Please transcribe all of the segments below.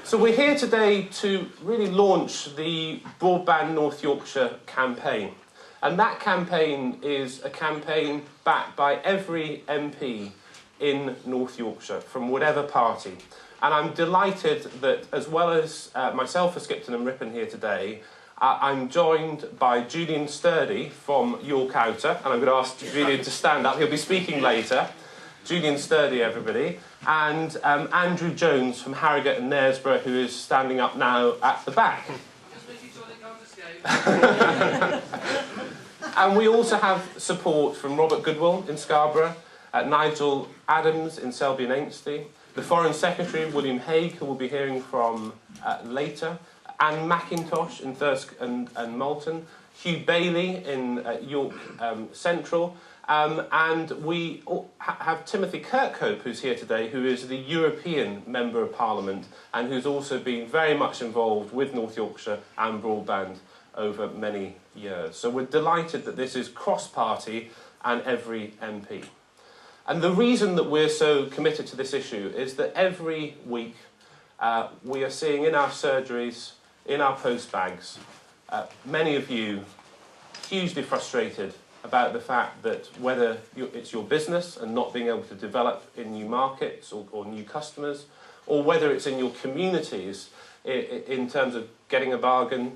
So we're here today to really launch the Broadband North Yorkshire campaign. And that campaign is a campaign backed by every MP in North Yorkshire, from whatever party. And I'm delighted that, as well as myself for Skipton and Ripon here today, I'm joined by Julian Sturdy from York Outer, and I'm going to ask Julian to stand up. He'll be speaking later. Julian Sturdy, everybody. And Andrew Jones from Harrogate and Knaresborough, who is standing up now at the back. Just making sure they can't escape. And we also have support from Robert Goodwill in Scarborough, Nigel Adams in Selby and Ainsley, the Foreign Secretary, William Hague, who we'll be hearing from later, Anne McIntosh in Thirsk and Malton, Hugh Bailey in York Central, and we have Timothy Kirkhope, who's here today, who is the European Member of Parliament and who's also been very much involved with North Yorkshire and broadband over many years. So we're delighted that this is cross-party and every MP. And the reason that we're so committed to this issue is that every week we are seeing in our surgeries, in our post bags, many of you hugely frustrated about the fact that whether it's your business and not being able to develop in new markets or new customers, or whether it's in your communities in terms of getting a bargain,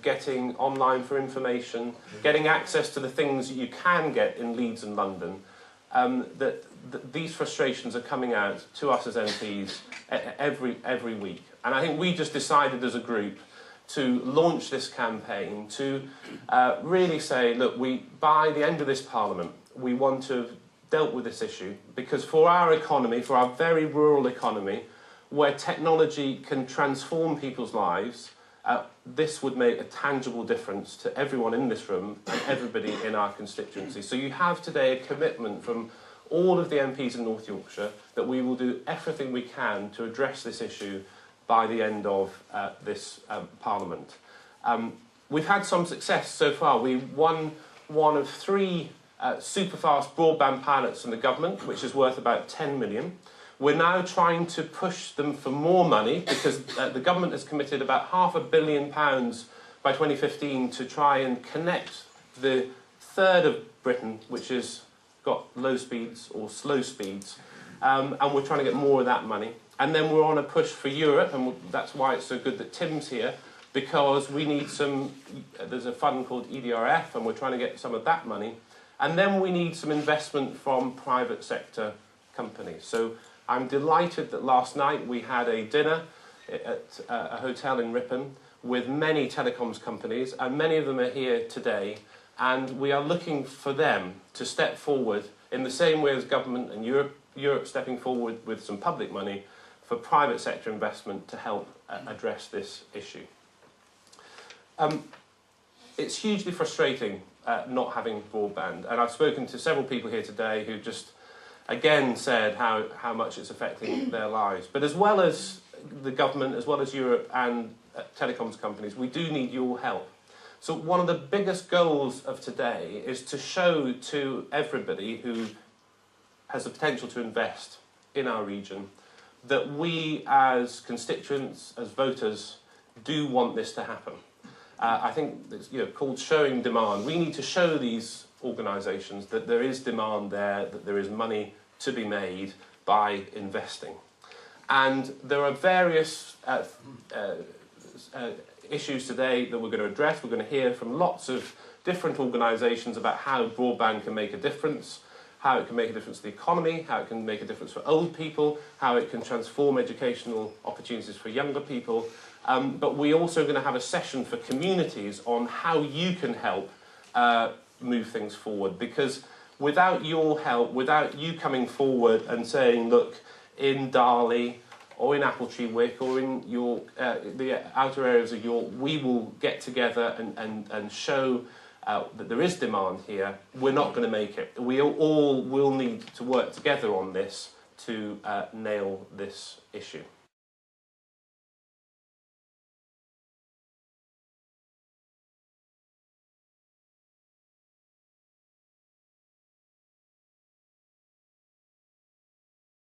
getting online for information, getting access to the things that you can get in Leeds and London, that these frustrations are coming out to us as MPs every week. And I think we just decided as a group to launch this campaign to really say, look, by the end of this Parliament, we want to have dealt with this issue, because for our economy, for our very rural economy, where technology can transform people's lives, this would make a tangible difference to everyone in this room and everybody in our constituency. So you have today a commitment from all of the MPs in North Yorkshire that we will do everything we can to address this issue by the end of this Parliament. We've had some success so far. We won one of 3 super-fast broadband pilots from the government, which is worth about 10 million. We're now trying to push them for more money because the government has committed about £500 million by 2015 to try and connect the third of Britain, which has got low speeds or slow speeds, and we're trying to get more of that money. And then we're on a push for Europe, and that's why it's so good that Tim's here, because we need there's a fund called EDRF, and we're trying to get some of that money. And then we need some investment from private sector companies. So I'm delighted that last night we had a dinner at a hotel in Ripon with many telecoms companies, and many of them are here today, and we are looking for them to step forward in the same way as government and Europe stepping forward with some public money for private sector investment to help address this issue. It's hugely frustrating not having broadband, and I've spoken to several people here today who just again said how much it's affecting their lives. But as well as the government, as well as Europe and telecoms companies, we do need your help. So one of the biggest goals of today is to show to everybody who has the potential to invest in our region that we as constituents, as voters, do want this to happen. I think it's called showing demand. We need to show these organisations that there is demand there, that there is money to be made by investing. And there are various issues today that we're going to address. We're going to hear from lots of different organisations about how broadband can make a difference, how it can make a difference to the economy, how it can make a difference for old people, how it can transform educational opportunities for younger people. But we're also going to have a session for communities on how you can help move things forward. Because without your help, without you coming forward and saying, look, in Darley or in Appletree Wick or in York, the outer areas of York, we will get together and show that there is demand here, we're not going to make it. We all will need to work together on this to nail this issue.